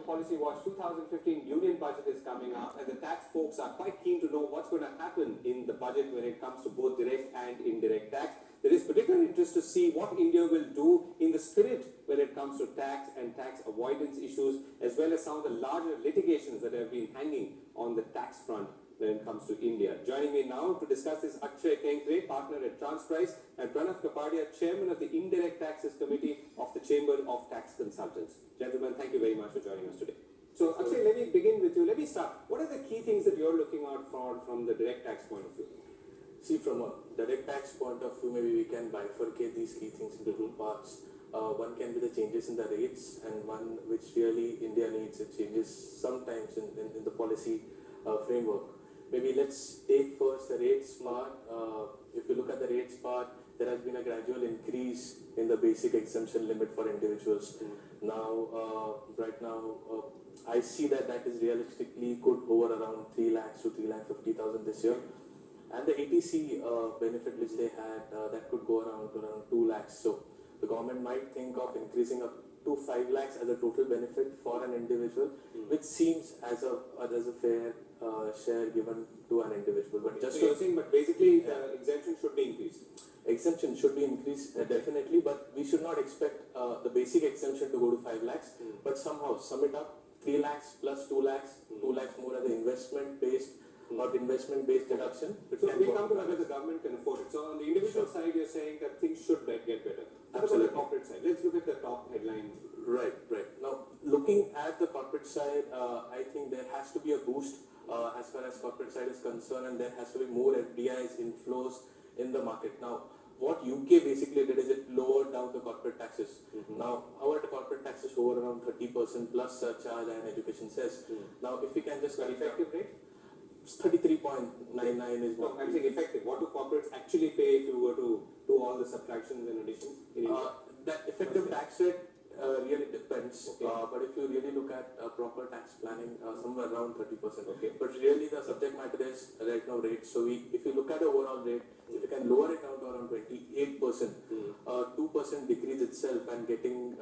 Policy Watch 2015 Union Budget is coming up, and the tax folks are quite keen to know what's going to happen in the budget when it comes to both direct and indirect tax. There is particular interest to see what India will do in the spirit when it comes to tax and tax avoidance issues, as well as some of the larger litigations that have been hanging on the tax front when it comes to India. Joining me now to discuss this, Akshay Kenkre, partner at Transprise, and Pranav Kapadia, chairman of the Indirect Taxes Committee of the Chamber of Tax Consultants. Gentlemen, thank you very much for joining us today. So, Akshay, let me begin with you. Let me start. What are the key things that you're looking out for from the direct tax point of view? See, from a direct tax point of view, maybe we can bifurcate these key things into two parts. One can be the changes in the rates, and one which really India needs, it changes sometimes in the policy framework. Maybe let's take first the rates part. If you look at the rates part, there has been a gradual increase in the basic exemption limit for individuals. Now, right now, I see that is realistically could hover around 3 lakhs to 3,50,000 this year. And the ATC benefit which they had, that could go around to around 2 lakhs. So the government might think of increasing up to 5 lakhs as a total benefit for an individual, which seems as a fair share given to an individual. But just so you're saying, but basically the exemption should be increased. Exemption should be increased, definitely, but we should not expect the basic exemption to go to 5 lakhs, but somehow sum it up, 3 lakhs plus 2 lakhs, 2 lakhs more as an investment-based or investment-based deduction. So we come to whether the government can afford it. So on the individual side, you're saying that things should get better. What about the corporate side? Let's look at the top headline. Right. Now, looking at the corporate side, I think there has to be a boost as far as corporate side is concerned, and there has to be more FDIs inflows in the market. Now, what UK basically did is it lowered down the corporate taxes. Now, our corporate taxes over around 30% plus surcharge and education cess. Now, if we can just The effective rate? 33.99 is what. No, I'm saying effective. What do corporates actually pay if you were to do all the subtractions and additions in India? That effective tax rate really depends. Okay. But if you really look at proper tax planning, somewhere around 30%. Okay. But really the subject matter is right now rate. So if you look at the overall rate, if you can lower it down to around 28%, 2% decrease itself and getting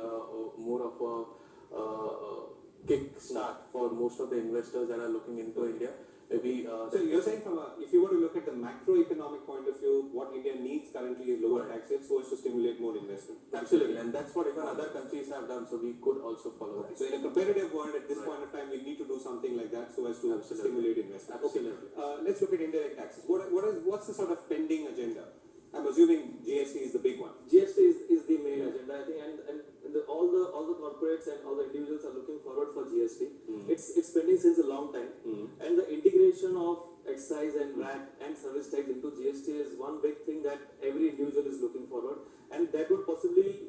more of a kick start for most of the investors that are looking into India. Maybe, so you're saying if you were to look at the macroeconomic point of view, what India needs currently is lower tax rates so as to stimulate more investment. Absolutely, and that's what even other countries have done, so we could also follow that. So in a competitive world at this point of time, we need to do something like that so as to stimulate investment. Absolutely. Okay, let's look at indirect taxes. What's the sort of pending agenda? I'm assuming GST is the big one. GST is the main agenda, I think, and all the corporates and all the individuals are looking forward for GST. It's pending since a long time, and the integration of excise and VAT and service tax into GST is one big thing that every individual is looking forward, and that would possibly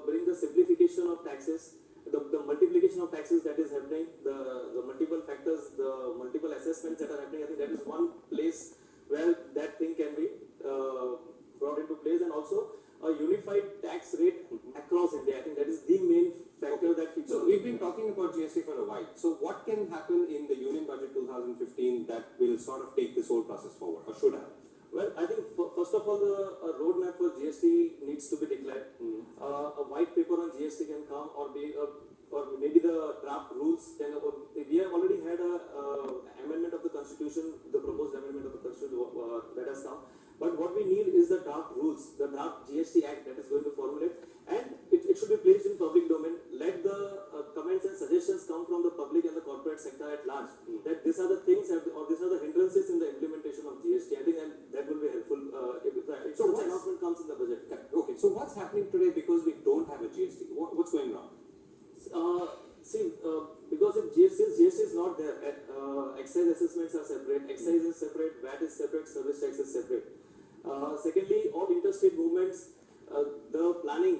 bring the simplification of taxes, the multiplication of taxes that is happening, the multiple factors, the multiple assessments that are happening. I think that is one place where that thing can be brought into place, and also a unified tax rate across India. I think that is the main factor that features. So we've been talking about GST for a while. So what can happen in the Union Budget 2015 that will sort of take this whole process forward, or should have? Well, I think first of all, the roadmap for GST needs to be declared. A white paper on GST can come, or maybe the draft rules can. We have already had a amendment of the Constitution, the proposed amendment of the Constitution that has come. But what we need is the draft rules, the draft GST Act that is going to formulate, and it should be placed in public domain. Let the comments and suggestions come from the public and the corporate sector at large. That these are the things, or these are the hindrances in the implementation of GST. I think, and that will be helpful if such announcement comes in the budget. Okay, so what's happening today because we don't have a GST? What's going wrong? Because if GST is not there, excise assessments are separate, excise is separate, VAT is separate, service tax is separate. Secondly, all interstate movements, the planning,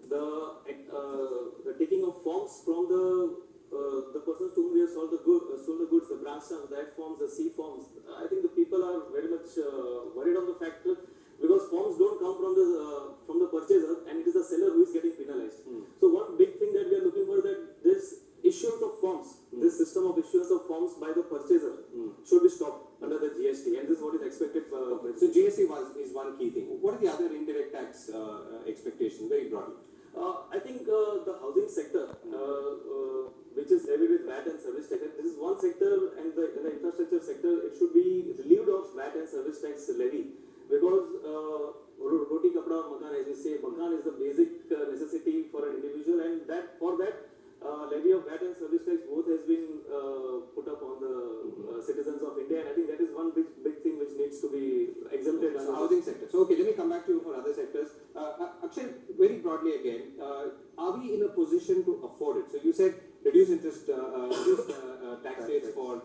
the taking of forms from the persons to whom we have sold the goods, the branch stamps, the F forms, the C forms. I think the people are very much worried on the fact that because forms don't come from the purchaser, and it is the seller who is getting penalized. So one big thing that we are looking for, that this issuance of forms, this system of issuance of forms by the purchaser should be stopped under the GST, and this is what is expected. So GST is one key thing. What are the other indirect tax expectations, very broadly? I think the housing sector, which is levied with VAT and service tax. This is one sector, and in the infrastructure sector, it should be relieved of VAT and service tax levy, because roti kapda aur makan, as we say, makan is the basic necessity for an individual, and that for that levy of VAT and service tax both has been put up on the citizens of India, and I think that is one big thing which needs to be exempted. So housing sector. So okay, let me come back to you for other sectors. Akshay, very broadly again, are we in a position to afford it? So you said reduce interest, tax rates for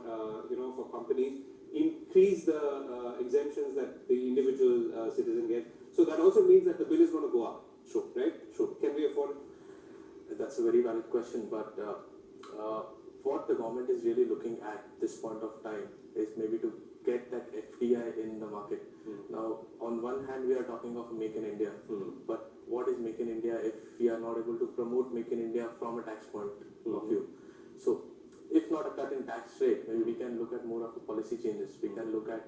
for companies, increase the exemptions that the individual citizen gets. So that also means that the bill is going to go up. Sure. Right? Sure. Can we afford it? That's a very valid question, but what the government is really looking at this point of time is maybe to get that FDI in the market. Now, on one hand, we are talking of Make in India, but what is Make in India if we are not able to promote Make in India from a tax point of view? So, if not a cut in tax rate, maybe we can look at more of the policy changes. We can look at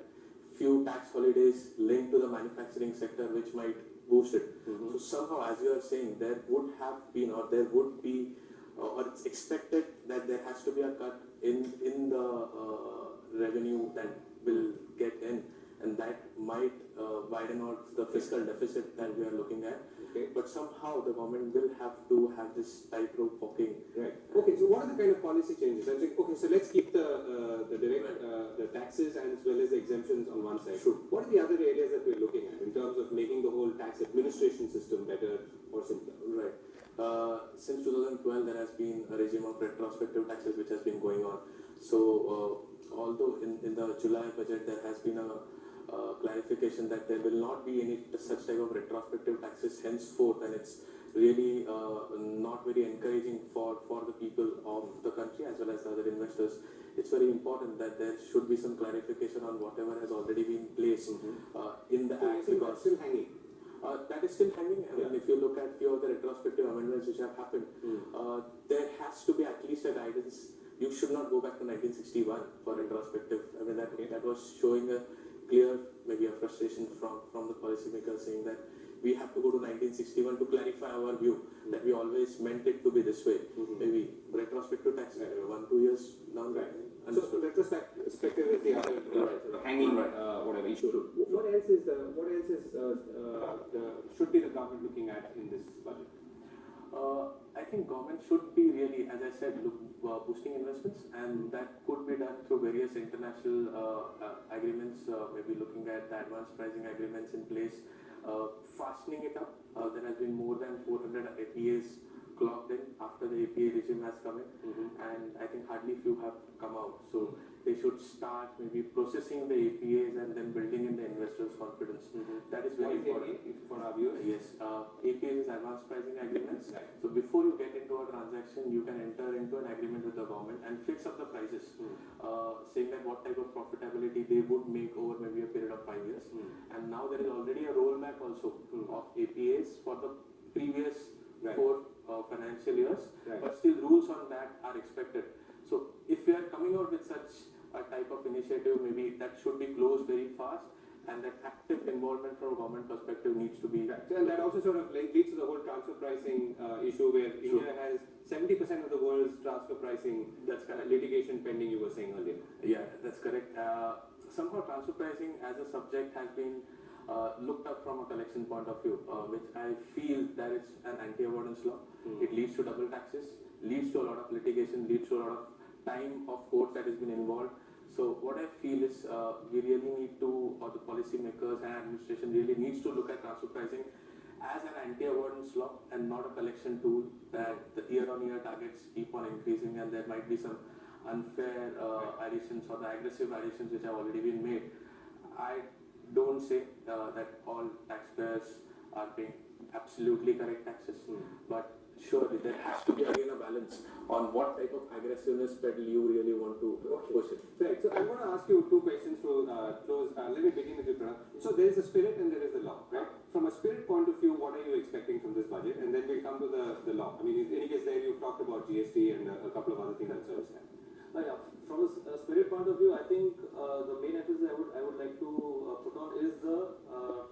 few tax holidays linked to the manufacturing sector, which might boost it. So somehow, as you are saying, there would have been, or there would be, or it's expected that there has to be a cut in the revenue that will get in, and that might widen out the fiscal deficit that we are looking at. Okay. But somehow the government will have to have this tightrope walking. Right. Okay. So what are the kind of policy changes? I'm saying, okay, so let's keep the direct the taxes as well as the exemptions on one side. Sure. What are the other areas that we're looking at in terms of making the whole tax administration system better or simpler? Right. Since 2012, there has been a regime of retrospective taxes which has been going on. So, although in the July budget there has been a clarification that there will not be any such type of retrospective taxes henceforth, and it's really not very encouraging for the people of the country as well as the other investors. It's very important that there should be some clarification on whatever has already been placed in the act, because still hanging. that is still hanging. I mean, if you look at few of the retrospective amendments which have happened, there has to be at least a guidance. You should not go back to 1961 for retrospective. I mean, that was showing a clear, maybe a frustration from the policymakers, saying that we have to go to 1961 to clarify our view, that we always meant it to be this way. Maybe retrospective tax, 1-2 years down the line. So retrospective is the other hanging whatever issue. What else should be the government looking at in this budget? I think government should be really, as I said, boosting investments, and that could be done through various international agreements, maybe looking at the advanced pricing agreements in place, fastening it up. There has been more than 400 APAs clocked in after the APA regime has come in, and I think hardly few have come out. So they should start maybe processing the APAs and then building in the investors' confidence. That is very important for our viewers. Yes, APAs is advanced pricing agreements. Right. So before you get into a transaction, you can enter into an agreement with the government and fix up the prices, saying that what type of profitability they would make over maybe a period of 5 years. And now there is already a rollback also of APAs for the previous 4 financial years, but still rules on that are expected. So if we are coming out with such a type of initiative, maybe that should be closed very fast, and that active involvement from a government perspective needs to be. Right. So, and that also sort of leads to the whole transfer pricing issue, where India has 70% of the world's transfer pricing. That's correct. Litigation pending, you were saying earlier. Yeah, that's correct. Somehow transfer pricing as a subject has been looked up from a collection point of view, which I feel that it's an anti-avoidance law. It leads to double taxes, leads to a lot of litigation, leads to a lot of time of court that has been involved. So what I feel is we really need to, or the policymakers and administration really needs to look at transfer pricing as an anti-avoidance law and not a collection tool, that the year-on-year targets keep on increasing and there might be some unfair additions or the aggressive additions which have already been made. I don't say that all taxpayers are paying absolutely correct taxes, but surely there has to be again a balance on what type of aggressiveness pedal you really want to push it. Right. So I'm going to ask you 2 questions to close. Let me begin with you, Pranav. So there is a spirit and there is a law, right? From a spirit point of view, what are you expecting from this budget? And then we'll come to the law. I mean, in any case, there you've talked about GST and a couple of other things on service tax. Yeah. From a spirit point of view, I think the main emphasis I would like to put on is the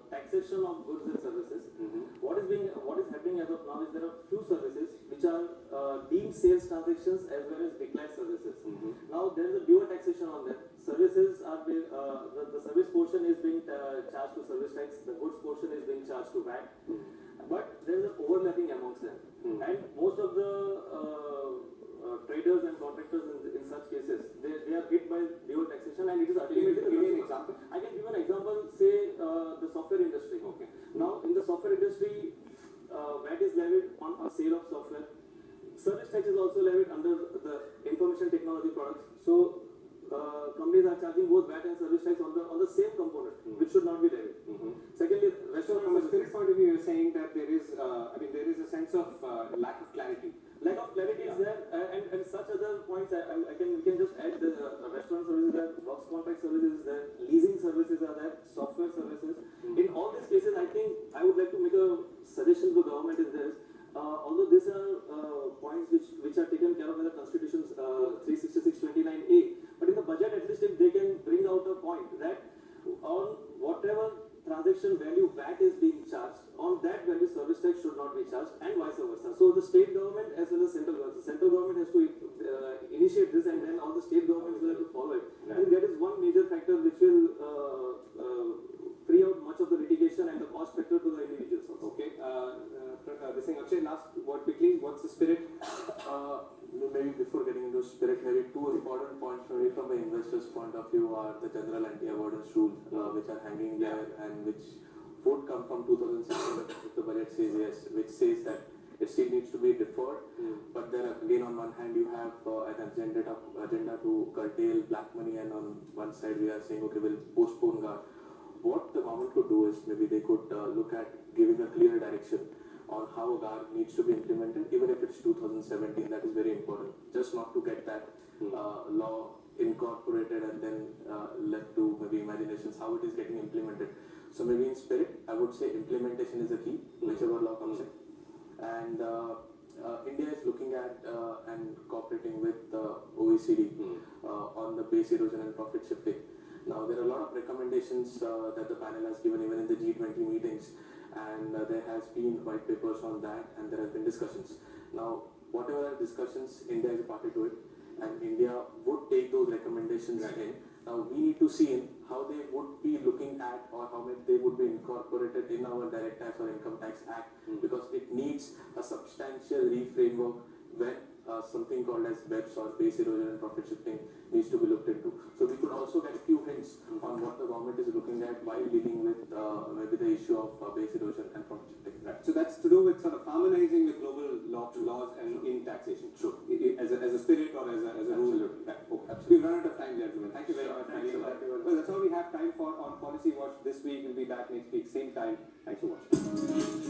taxation of goods and services. What is happening as of now is there are few services which which are deemed sales transactions as well as declared services. Now there is a dual taxation on them. Services are the service portion is being charged to service tax, the goods portion is being charged to VAT, but there is an overlapping amongst them, and most of the traders and contractors in such cases, they are hit by dual taxation, and it is ultimately Give me an example. I can give an example, say the software industry. Okay. Now in the software industry, VAT is levied on a sale of software. Service tax is also levied under the information technology products. So companies are charging both VAT and service tax on the same component, which should not be levied. Secondly, So restaurant from a services. spirit point of view, you're saying that there is, there is a sense of lack of clarity. Lack of clarity is there, and such other points we can just add the restaurant services there, works contract services is there, leasing services are there, software services. In all these cases, I think I would like to make a suggestion to the government is this. Although these are points which are taken care of by the Constitution's 366(29)(a), but in the budget at least if they can bring out a point that on whatever transaction value VAT is being charged, on that value service tax should not be charged, and vice versa. So the state government as well as central government. The central government has to initiate this, and then all the state governments will have to follow it. I think that is one major factor which will free out much of the litigation and the cost factor to the individuals also. Okay. This thing, Akshay, last word quickly. What's the spirit? Maybe before getting into spirit, maybe two important points maybe from the investor's point of view are the general anti-avoidance rule, which are hanging there and which would come from 2016 if the budget says yes, which says that it still needs to be deferred. But then again, on one hand, you have an agenda to curtail black money, and on one side we are saying, okay, we'll postpone GAR. What the government could do is maybe they could look at giving a clear direction on how GAR needs to be implemented, even if it's 2017. That is very important. Just not to get that law incorporated and then left to maybe imaginations how it is getting implemented. So maybe in spirit, I would say implementation is a key, whichever law comes in. And India is looking at and cooperating with OECD on the base erosion and profit shifting. Now there are a lot of recommendations that the panel has given even in the G20 meetings, and there has been white papers on that, and there have been discussions. Now whatever discussions, India is a party to it, and India would take those recommendations in. Now we need to see in how they would be looking at, or how they would be incorporated in our direct tax or income tax act, because it needs a substantial reframework when something called as BEPS or base erosion and profit shifting needs to be looked into. So we could also get a few hints on what the government is looking at while dealing with maybe the issue of base erosion and profit shifting. Right. So that's to do with sort of harmonizing with global laws and in taxation. Sure. As a spirit or as a rule. Right. Okay. Absolutely. We've run out of time, gentlemen. Thank you very much. Well, that's all we have time for on Policy Watch this week. We'll be back next week, same time. Thanks for watching.